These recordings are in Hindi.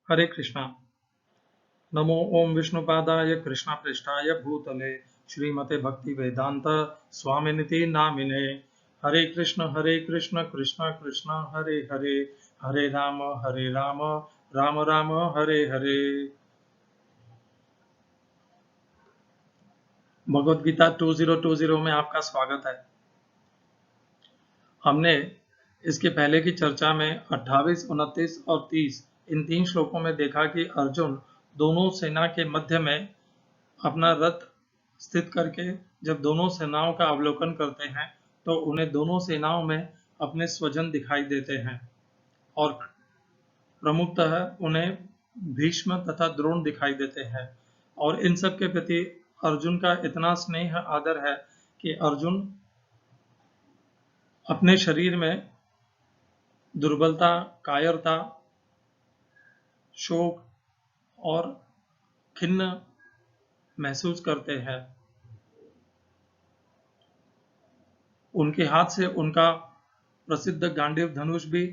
हरे कृष्णा। नमो ओम विष्णुपादाय कृष्णपृष्ठाय भूतले श्रीमते भक्ति वेदांत स्वामिनिति नामिने। हरे कृष्ण कृष्ण कृष्ण हरे हरे, हरे राम राम राम हरे हरे। भगवद गीता 2020 में आपका स्वागत है। हमने इसके पहले की चर्चा में 28, 29 और 30 इन 3 श्लोकों में देखा कि अर्जुन दोनों सेना के मध्य में अपना रथ स्थित करके जब दोनों सेनाओं का अवलोकन करते हैं तो उन्हें दोनों सेनाओं में अपने स्वजन दिखाई देते हैं और प्रमुखतः उन्हें भीष्म तथा द्रोण दिखाई देते हैं। और इन सब के प्रति अर्जुन का इतना स्नेह आदर है कि अर्जुन अपने शरीर में दुर्बलता, कायरता, शोक और खिन्न महसूस करते हैं। उनके हाथ से उनका प्रसिद्ध गांडीव धनुष भी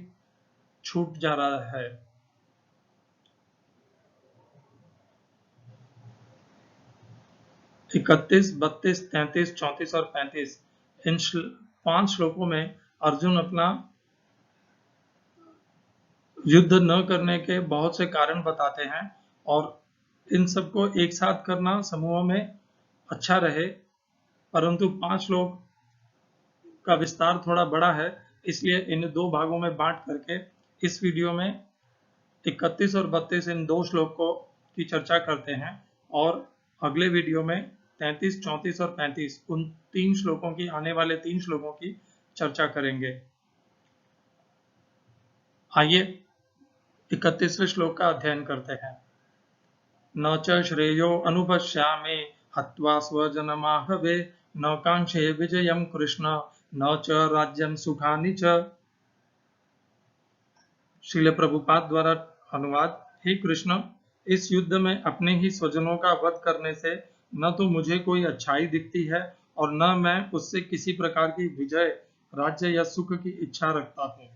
छूट जा रहा है। इकतीस, 32, 33, 34 और 35 इन 5 श्लोकों में अर्जुन अपना युद्ध न करने के बहुत से कारण बताते हैं और इन सबको एक साथ करना समूह में अच्छा रहे, परंतु 5 श्लोक का विस्तार थोड़ा बड़ा है, इसलिए इन 2 भागों में बांट करके इस वीडियो में 31 और 32 इन 2 श्लोकों की चर्चा करते हैं और अगले वीडियो में 33, 34 और 35 उन 3 श्लोकों की, आने वाले 3 श्लोकों की चर्चा करेंगे। आइए 31वें श्लोक का अध्ययन करते हैं। न च श्रेयो अनुपश्यामि हत्वा स्वजनमाहवे न कांक्षे विजयम कृष्ण न च राज्यम सुखानि च। श्रील प्रभुपाद द्वारा अनुवाद। हे कृष्ण, इस युद्ध में अपने ही स्वजनों का वध करने से न तो मुझे कोई अच्छाई दिखती है और न मैं उससे किसी प्रकार की विजय, राज्य या सुख की इच्छा रखता हूँ।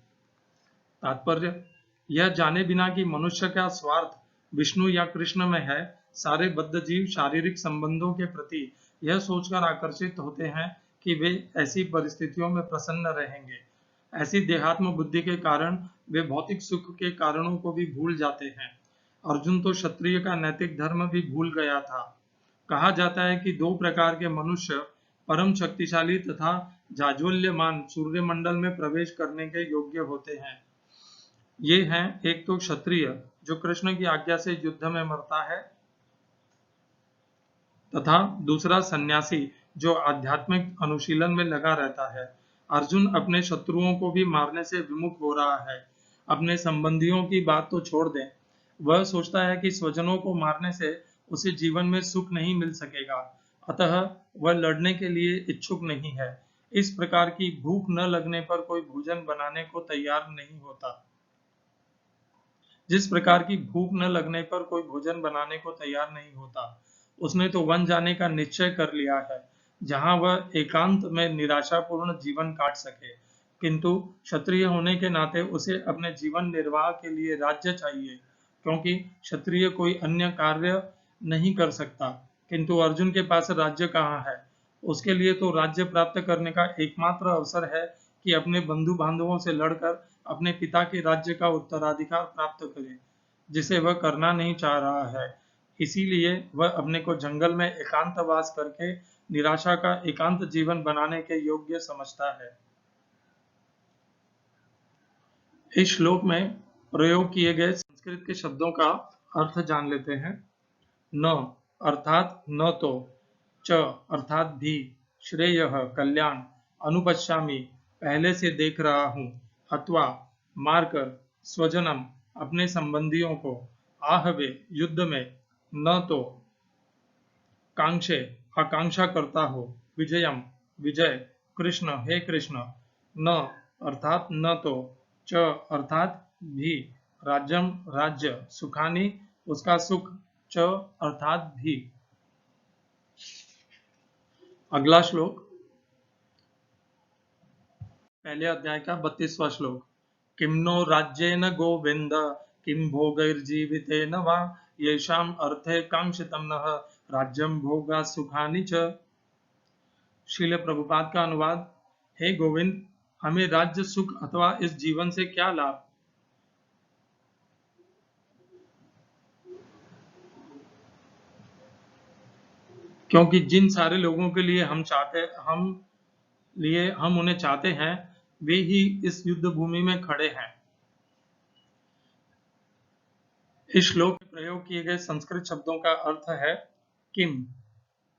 तात्पर्य यह जाने बिना कि मनुष्य का स्वार्थ विष्णु या कृष्ण में है, सारे बद्ध जीव शारीरिक संबंधों के प्रति यह सोचकर आकर्षित होते हैं कि वे ऐसी परिस्थितियों में प्रसन्न रहेंगे। ऐसी देहात्म बुद्धि के कारण वे भौतिक सुख के कारणों को भी भूल जाते हैं। अर्जुन तो क्षत्रिय का नैतिक धर्म भी भूल गया था। कहा जाता है कि 2 प्रकार के मनुष्य परम शक्तिशाली तथा जाज्वल्यमान सूर्यमंडल में प्रवेश करने के योग्य होते हैं। ये हैं, एक तो क्षत्रिय जो कृष्ण की आज्ञा से युद्ध में मरता है, तथा दूसरा सन्यासी जो आध्यात्मिक अनुशीलन में लगा रहता है। अर्जुन अपने शत्रुओं को भी मारने से विमुख हो रहा है। अपने संबंधियों की बात तो छोड़ दें, वह सोचता है कि स्वजनों को मारने से उसे जीवन में सुख नहीं मिल सकेगा, अतः वह लड़ने के लिए इच्छुक नहीं है। इस प्रकार की भूख न लगने पर कोई भोजन बनाने को तैयार नहीं होता। जिस प्रकार की भूख न लगने पर कोई भोजन बनाने को तैयार नहीं होता, उसने तो वन जाने का निश्चय कर लिया है, जहां वह एकांत में निराशापूर्ण जीवन काट सके। किंतु क्षत्रिय होने के नाते उसे अपने जीवन निर्वाह के लिए राज्य चाहिए, क्योंकि क्षत्रिय कोई अन्य कार्य नहीं कर सकता। किंतु अर्जुन के पास राज्य कहाँ है? उसके लिए तो राज्य प्राप्त करने का एकमात्र अवसर है कि अपने बंधु बांधवों से लड़कर अपने पिता के राज्य का उत्तराधिकार प्राप्त करे, जिसे वह करना नहीं चाह रहा है। इसीलिए वह अपने को जंगल में एकांतवास करके निराशा का एकांत जीवन बनाने के योग्य समझता है। इस श्लोक में प्रयोग किए गए संस्कृत के शब्दों का अर्थ जान लेते हैं। न अर्थात न तो, च अर्थात भी, श्रेयः कल्याण, अनुपश्यामि पहले से देख रहा हूँ, हत्वा मारकर, स्वजनम अपने संबंधियों को, आहवे युद्ध में, न तो कांक्षे आकांक्षा करता हो, विजयम विजय, कृष्ण हे कृष्ण, न अर्थात न तो, च अर्थात भी, राज्यम राज्य, सुखानी उसका सुख, च अर्थात भी। अगला श्लोक पहले अध्याय का 32वां श्लोक। किम नो राज्येन गोविंद किं भोगैर्जीवितेन वा येषाम् अर्थे कांक्षितं नः राज्यं भोगा सुखानि च। श्रील प्रभुपाद का अनुवाद। हे गोविंद, हमें राज्य सुख अथवा इस जीवन से क्या लाभ, क्योंकि जिन सारे लोगों के लिए हम उन्हें चाहते हैं, वे ही इस युद्ध भूमि में खड़े हैं। इस श्लोक में प्रयोग किए गए संस्कृत शब्दों का अर्थ है किम,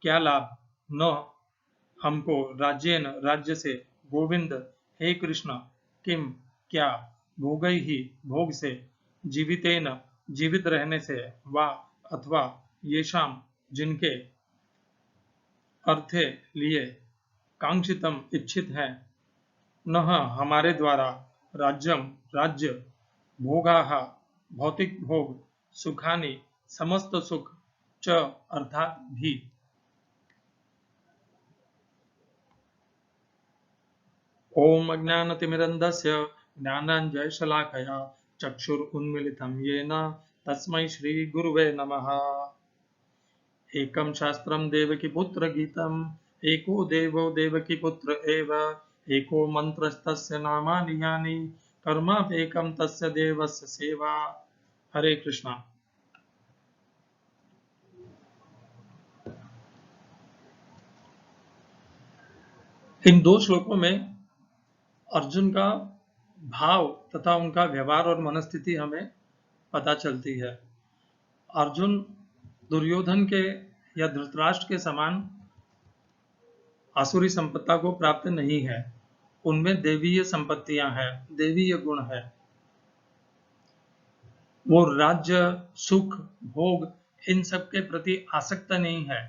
क्या लाभ, न, हमको, राज्येन, राज्य से, गोविंद, हे कृष्ण, किम, क्या, भोगई ही, भोग से, जीवितेन, जीवित रहने से, वा, अथवा, येषाम, जिनके, अर्थे, लिए, कांक्षितम, इच्छित है, नह, हमारे द्वारा, राज्यम, राज्य, भोगाहा, भौतिक भोग, सुखानि, समस्त सुख, च, अर्थात भी। ओम अज्ञानतिमिरन्धस्य ज्ञानाञ्जनशलाकया चक्षुरुन्मीलितं येन तस्मै श्रीगुरुवे नमः। एकं शास्त्रं देवकीपुत्रगीतम् एको देवो देवकीपुत्र एव एको मन्त्रस्तस्य नामानि यानि कर्माप्येकं तस्य देवस्य सेवा। हरे कृष्णा। इन दो श्लोकों में अर्जुन का भाव तथा उनका व्यवहार और मनस्थिति हमें पता चलती है। अर्जुन दुर्योधन के या धृतराष्ट्र के समान आसुरी संपत्ति को प्राप्त नहीं है। उनमें देवीय संपत्तियां हैं, देवीय गुण है। वो राज्य, सुख, भोग इन सब के प्रति आसक्त नहीं है।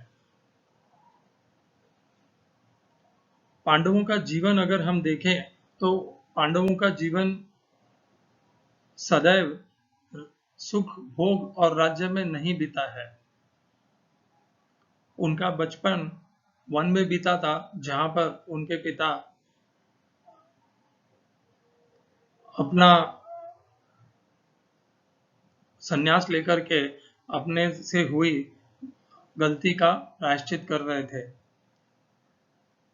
पांडवों का जीवन अगर हम देखें तो पांडवों का जीवन सदैव सुख, भोग और राज्य में नहीं बीता है। उनका बचपन वन में बीता था, जहां पर उनके पिता अपना संन्यास लेकर के अपने से हुई गलती का प्रायश्चित कर रहे थे।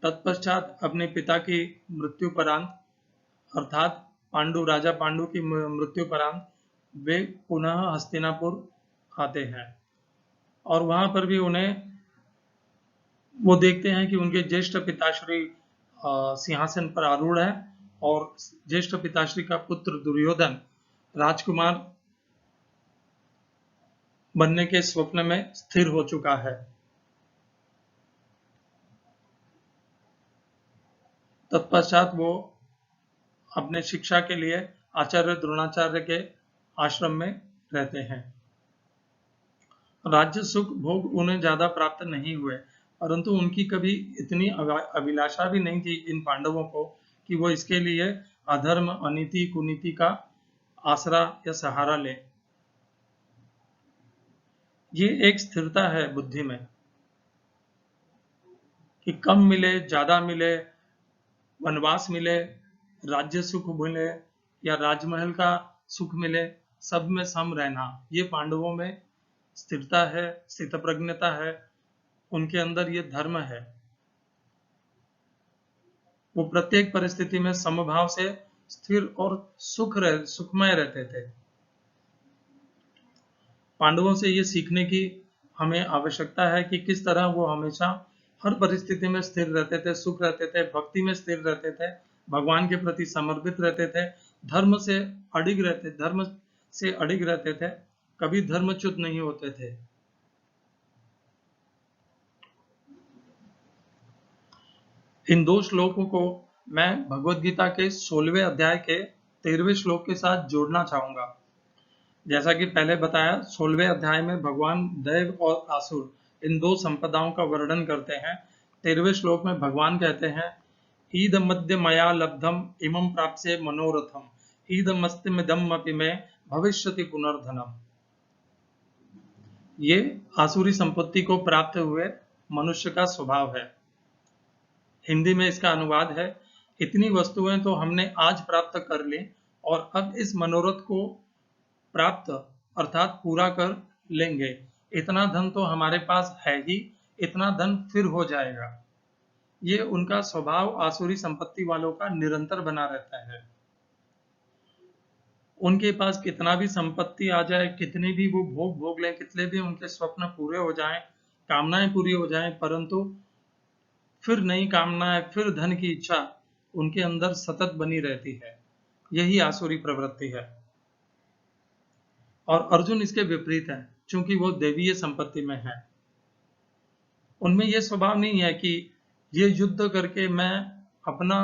तत्पश्चात अपने पिता की मृत्युपरांत, अर्थात राजा पांडु की मृत्युपरांत वे पुनः हस्तिनापुर आते हैं और वहां पर भी वो देखते हैं कि उनके ज्येष्ठ पिताश्री सिंहासन पर आरूढ़ है और ज्येष्ठ पिताश्री का पुत्र दुर्योधन राजकुमार बनने के स्वप्न में स्थिर हो चुका है। तत्पश्चात वो अपने शिक्षा के लिए आचार्य द्रोणाचार्य के आश्रम में रहते हैं। राज्य, सुख, भोग उन्हें ज्यादा प्राप्त नहीं हुए, परंतु उनकी कभी इतनी अभिलाषा भी नहीं थी इन पांडवों को कि वो इसके लिए अधर्म, अनीति, कुनीति का आसरा या सहारा ले। ये एक स्थिरता है बुद्धि में कि कम मिले, ज्यादा मिले, वनवास मिले, राज्य सुख मिले या राजमहल का सुख मिले, सब में सम रहना, ये पांडवों में स्थिरता है, स्थितप्रज्ञता है, उनके अंदर ये धर्म है। वो प्रत्येक परिस्थिति में समभाव से स्थिर और सुखमय रहते थे। पांडवों से ये सीखने की हमें आवश्यकता है कि किस तरह वो हमेशा हर परिस्थिति में स्थिर रहते थे, सुख रहते थे, भक्ति में स्थिर रहते थे, भगवान के प्रति समर्पित रहते थे, धर्म से अडिग रहते थे, कभी धर्मच्युत नहीं होते थे। इन दो श्लोकों को मैं भगवत गीता के 16वें अध्याय के 13वें श्लोक के साथ जोड़ना चाहूंगा। जैसा कि पहले बताया, 16वें अध्याय में भगवान दैव और आसुर इन दो संपदाओं का वर्णन करते हैं। 13वें श्लोक में भगवान कहते हैं, ईदमद्य मया लब्धम इमं प्राप्स्ये मनोरथम ईदमस्तिमिदम् अपि मे भविष्यति पुनर्धनम। ये आसुरी संपत्ति को प्राप्त हुए मनुष्य का स्वभाव है। हिंदी में इसका अनुवाद है, इतनी वस्तुएं तो हमने आज प्राप्त कर ली और अब इस मनोरथ को प्राप्त अर्थात पूरा कर लेंगे। इतना धन तो हमारे पास है ही, इतना धन फिर हो जाएगा। ये उनका स्वभाव आसुरी संपत्ति वालों का निरंतर बना रहता है। उनके पास कितना भी संपत्ति आ जाए, कितने भी वो भोग भोग लें, कितने भी उनके स्वप्न पूरे हो जाएं, कामनाएं पूरी हो जाएं, परंतु फिर नई कामनाएं, फिर धन की इच्छा उनके अंदर सतत बनी रहती है। यही आसुरी प्रवृत्ति है। और अर्जुन इसके विपरीत है, क्योंकि वो देवीय संपत्ति में है। उनमें यह स्वभाव नहीं है कि ये युद्ध करके मैं अपना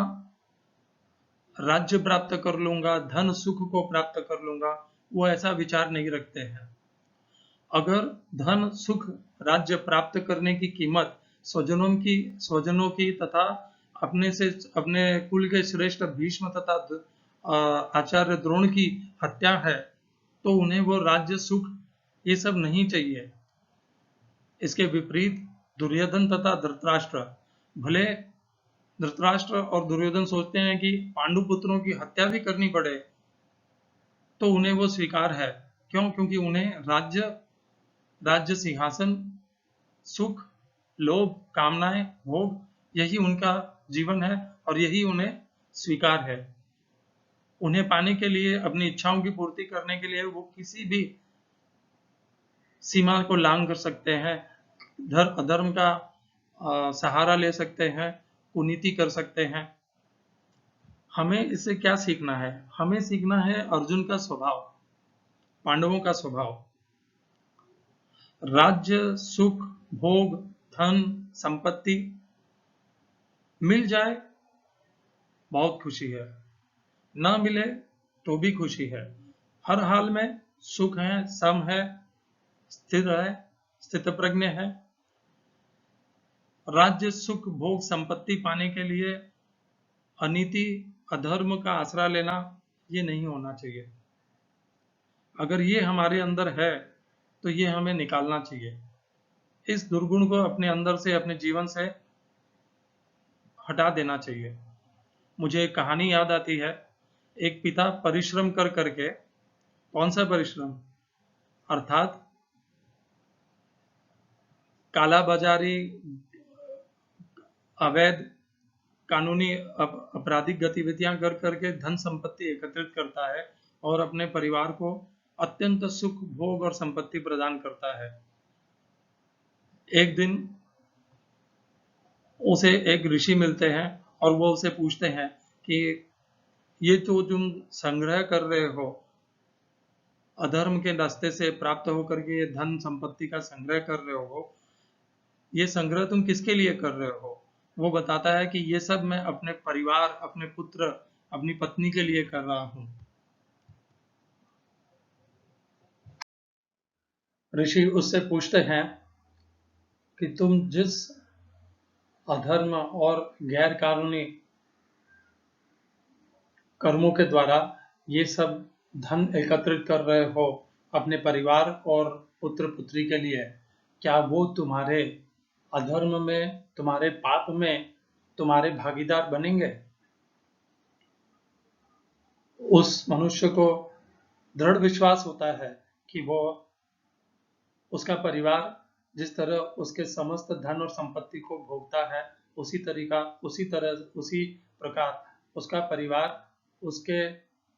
राज्य प्राप्त कर लूंगा, धन सुख को प्राप्त कर लूंगा। वो ऐसा विचार नहीं रखते हैं। अगर धन सुख राज्य प्राप्त करने की कीमत स्वजनों की तथा अपने कुल के श्रेष्ठ भीष्म तथा आचार्य द्रोण की हत्या है, तो उन्हें वो राज्य सुख ये सब नहीं चाहिए। इसके विपरीत दुर्योधन तथा धृतराष्ट्र, भले धृतराष्ट्र और दुर्योधन सोचते हैं कि पांडु पुत्रों की हत्या भी करनी पड़े तो उन्हें वो स्वीकार है। क्यों? क्योंकि उन्हें राज्य सिंहासन, सुख, लोभ, कामनाएं, भोग, यही उनका जीवन है और यही उन्हें स्वीकार है। उन्हें पाने के लिए, अपनी इच्छाओं की पूर्ति करने के लिए वो किसी भी सीमा को लांघ कर सकते हैं, अधर्म का सहारा ले सकते हैं, कुनीति कर सकते हैं। हमें इससे क्या सीखना है? हमें सीखना है अर्जुन का स्वभाव, पांडवों का स्वभाव। राज्य, सुख, भोग, धन, संपत्ति मिल जाए बहुत खुशी है, ना मिले तो भी खुशी है। हर हाल में सुख है, सम है, स्थिर है, स्थितप्रज्ञ है। राज्य, सुख, भोग, संपत्ति पाने के लिए अनीति, अधर्म का आसरा लेना ये नहीं होना चाहिए। अगर ये हमारे अंदर है तो ये हमें निकालना चाहिए। इस दुर्गुण को अपने अंदर से, अपने जीवन से हटा देना चाहिए। मुझे एक कहानी याद आती है। एक पिता परिश्रम कर करके, कौन सा परिश्रम? अर्थात काला बाजारी, अवैध कानूनी आपराधिक गतिविधियां कर करके धन संपत्ति एकत्रित करता है और अपने परिवार को अत्यंत सुख, भोग और संपत्ति प्रदान करता है। एक दिन उसे एक ऋषि मिलते हैं और वो उसे पूछते हैं कि ये जो तुम संग्रह कर रहे हो, अधर्म के रास्ते से प्राप्त होकर के ये धन संपत्ति का संग्रह कर रहे हो, ये संग्रह तुम किसके लिए कर रहे हो? वो बताता है कि ये सब मैं अपने परिवार, अपने पुत्र, अपनी पत्नी के लिए कर रहा हूं। ऋषि उससे पूछते हैं कि तुम जिस अधर्म और गैर कानूनी कर्मों के द्वारा ये सब धन एकत्रित कर रहे हो अपने परिवार और पुत्र पुत्री के लिए, क्या वो तुम्हारे अधर्म में, तुम्हारे पाप में तुम्हारे भागीदार बनेंगे? उस मनुष्य को दृढ़ विश्वास होता है कि वो, उसका परिवार जिस तरह उसके समस्त धन और संपत्ति को भोगता है, उसी प्रकार उसका परिवार उसके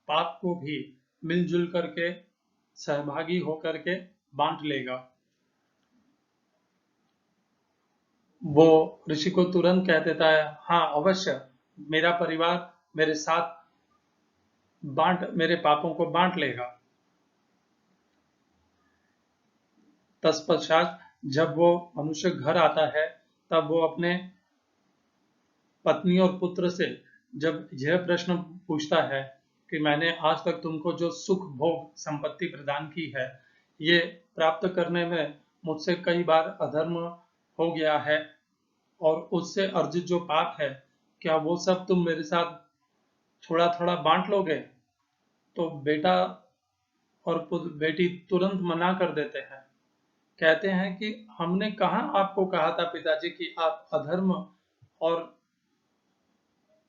पाप को भी मिलजुल करके, सहभागी होकर के बांट लेगा। वो ऋषि को तुरंत कह देता है, हाँ अवश्य, मेरा परिवार मेरे साथ मेरे पापों को बांट लेगा। तत्पश्चात जब वो मनुष्य घर आता है, तब वो अपने पत्नी और पुत्र से जब यह प्रश्न पूछता है कि मैंने आज तक तुमको जो सुख, भोग, संपत्ति प्रदान की है, ये प्राप्त करने में मुझसे कई बार अधर्म हो गया है और उससे अर्जित जो पाप है, क्या वो सब तुम मेरे साथ थोड़ा थोड़ा बांट लोगे? तो बेटा और बेटी तुरंत मना कर देते हैं। कहते हैं कि हमने कहाँ आपको कहा था पिताजी कि आप अधर्म और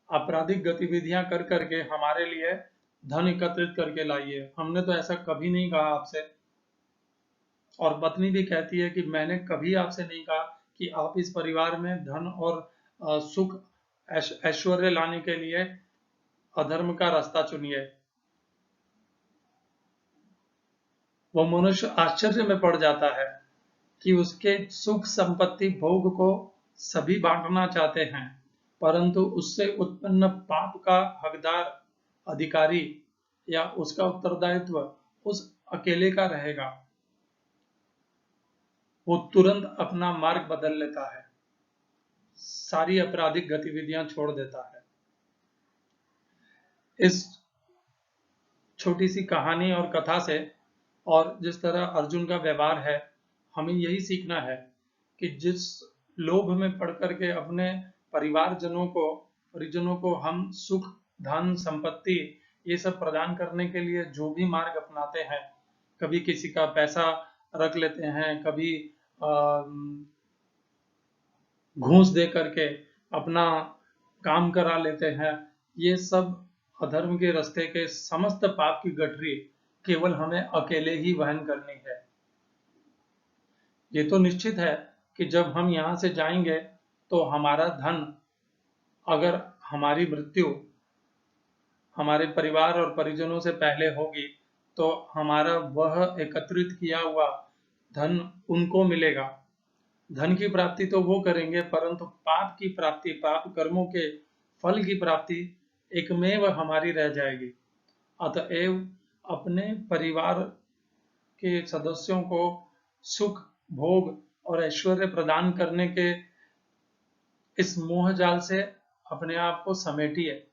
आपराधिक गतिविधियां कर करके हमारे लिए धन एकत्रित करके लाइए। हमने तो ऐसा कभी नहीं कहा आपसे। और पत्नी भी कहती है कि मैंने कभी आपसे नहीं कहा कि आप इस परिवार में धन और सुख ऐश्वर्य लाने के लिए अधर्म का रास्ता चुनिए। वो मनुष्य आश्चर्य में पड़ जाता है कि उसके सुख संपत्ति भोग को सभी बांटना चाहते हैं, परंतु उससे उत्पन्न पाप का हकदार अधिकारी या उसका उत्तरदायित्व उस अकेले का रहेगा। वो तुरंत अपना मार्ग बदल लेता है, सारी आपराधिक गतिविधियां छोड़ देता है। इस छोटी सी कहानी और कथा से और जिस तरह अर्जुन का व्यवहार है, हमें यही सीखना है कि जिस लोभ में पड़ करके अपने परिजनों को हम सुख, धन, संपत्ति ये सब प्रदान करने के लिए जो भी मार्ग अपनाते हैं, कभी किसी का पैसा रख लेते हैं, कभी घूस दे करके अपना काम करा लेते हैं, ये सब अधर्म के रास्ते के समस्त पाप की गठरी केवल हमें अकेले ही वहन करनी है। ये तो निश्चित है कि जब हम यहाँ से जाएंगे तो हमारा धन, अगर हमारी मृत्यु हमारे परिवार और परिजनों से पहले होगी तो हमारा वह एकत्रित किया हुआ धन उनको मिलेगा। धन की प्राप्ति तो वो करेंगे, परंतु पाप की प्राप्ति, पाप कर्मों के फल की प्राप्ति एकमेव हमारी रह जाएगी। अतएव अपने परिवार के सदस्यों को सुख, भोग और ऐश्वर्य प्रदान करने के इस मोह जाल से अपने आप को समेटिए।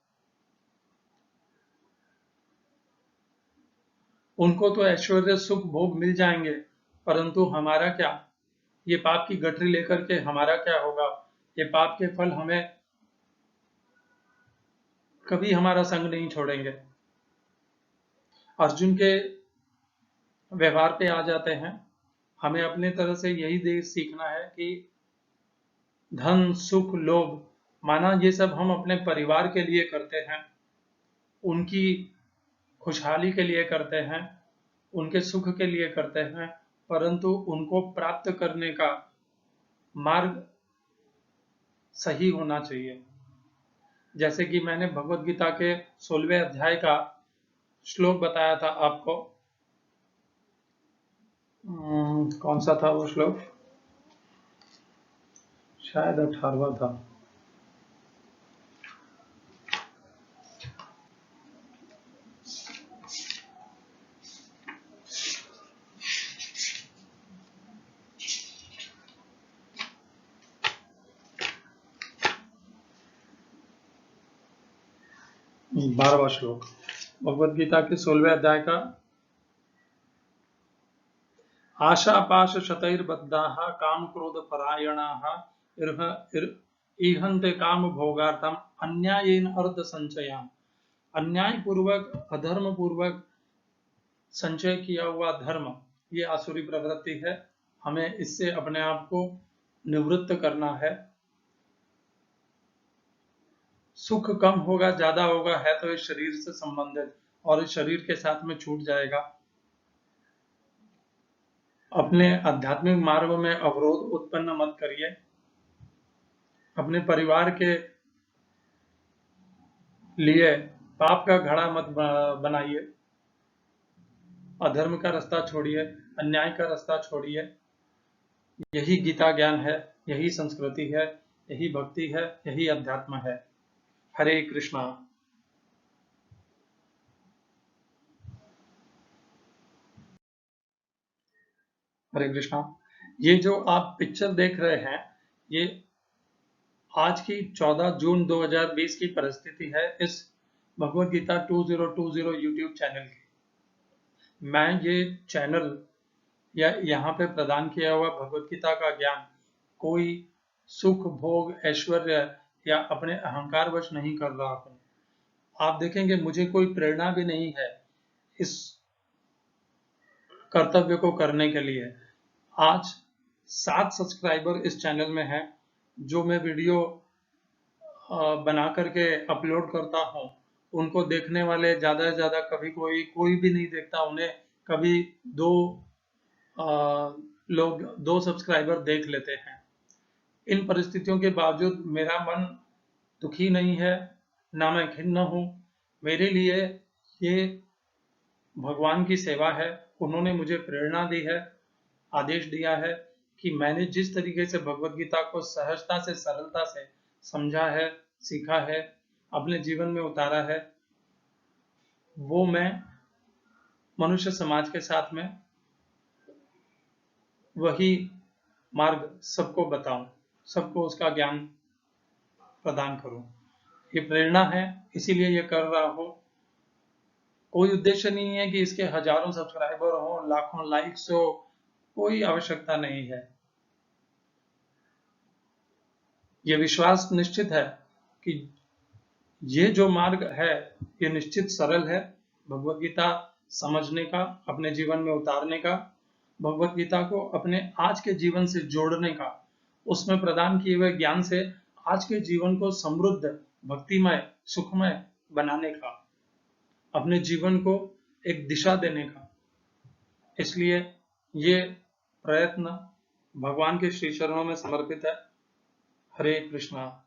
उनको तो ऐश्वर्य, सुख, भोग मिल जाएंगे, परंतु हमारा क्या? ये पाप की गठरी लेकर के हमारा क्या होगा? ये पाप के फल हमें कभी हमारा संग नहीं छोड़ेंगे। अर्जुन के व्यवहार पे आ जाते हैं। हमें अपने तरह से यही सीखना है कि धन, सुख, लोभ, माना ये सब हम अपने परिवार के लिए करते हैं, उनकी खुशहाली के लिए करते हैं, उनके सुख के लिए करते हैं, परंतु उनको प्राप्त करने का मार्ग सही होना चाहिए। जैसे कि मैंने भगवत गीता के 16वें अध्याय का श्लोक बताया था आपको। कौन सा था वो श्लोक? शायद 18वां था। बारहवां श्लोक भगवत गीता के 16वें अध्याय का। आशापाश शतैर्बद्धाः काम क्रोध परायणाः ईहन्ते काम भोगार्थम अन्यायेन अर्थ संचयान। अन्याय पूर्वक, अधर्म पूर्वक संचय किया हुआ धर्म ये आसुरी प्रवृत्ति है। हमें इससे अपने आप को निवृत्त करना है। सुख कम होगा, ज्यादा होगा है तो इस शरीर से संबंधित, और इस शरीर के साथ में छूट जाएगा। अपने आध्यात्मिक मार्ग में अवरोध उत्पन्न मत करिए। अपने परिवार के लिए पाप का घड़ा मत बनाइए। अधर्म का रास्ता छोड़िए, अन्याय का रास्ता छोड़िए। यही गीता ज्ञान है, यही संस्कृति है, यही भक्ति है, यही अध्यात्म है। हरे कृष्णा। हरे कृष्णा। ये जो आप पिक्चर देख रहे हैं, ये आज की 14 जून 2020 की परिस्थिति है इस भगवत गीता 2020 यूट्यूब चैनल की। मैं ये चैनल या यहाँ पे प्रदान किया हुआ भगवत गीता का ज्ञान कोई सुख, भोग, ऐश्वर्य या अपने अहंकारवश नहीं कर रहा हूँ। आप देखेंगे मुझे कोई प्रेरणा भी नहीं है इस कर्तव्य को करने के लिए। आज 7 सब्सक्राइबर इस चैनल में हैं। जो मैं वीडियो बना करके अपलोड करता हूँ उनको देखने वाले ज्यादा से ज्यादा कभी कोई भी नहीं देखता उन्हें, कभी दो लोग, 2 सब्सक्राइबर देख लेते हैं। इन परिस्थितियों के बावजूद मेरा मन दुखी नहीं है, ना मैं खिन्न हूँ। मेरे लिए ये भगवान की सेवा है। उन्होंने मुझे प्रेरणा दी है, आदेश दिया है कि मैंने जिस तरीके से भगवत गीता को सहजता से, सरलता से समझा है, सीखा है, अपने जीवन में उतारा है, वो मैं मनुष्य समाज के साथ में वही मार्ग सबको बताऊं, सबको उसका ज्ञान प्रदान करूं। ये प्रेरणा है, इसीलिए ये कर रहा हूं। कोई उद्देश्य नहीं है कि इसके हजारों सब्सक्राइबर हो, लाखों लाइक्स हो, कोई आवश्यकता नहीं है। ये विश्वास निश्चित है कि ये जो मार्ग है ये निश्चित सरल है, भगवत गीता समझने का, अपने जीवन में उतारने का, भगवत गीता को अपने आज के जीवन से जोड़ने का, उसमें प्रदान किए हुए ज्ञान से आज के जीवन को समृद्ध, भक्तिमय, सुखमय बनाने का, अपने जीवन को एक दिशा देने का। इसलिए ये प्रयत्न भगवान के श्री चरणों में समर्पित है। हरे कृष्णा।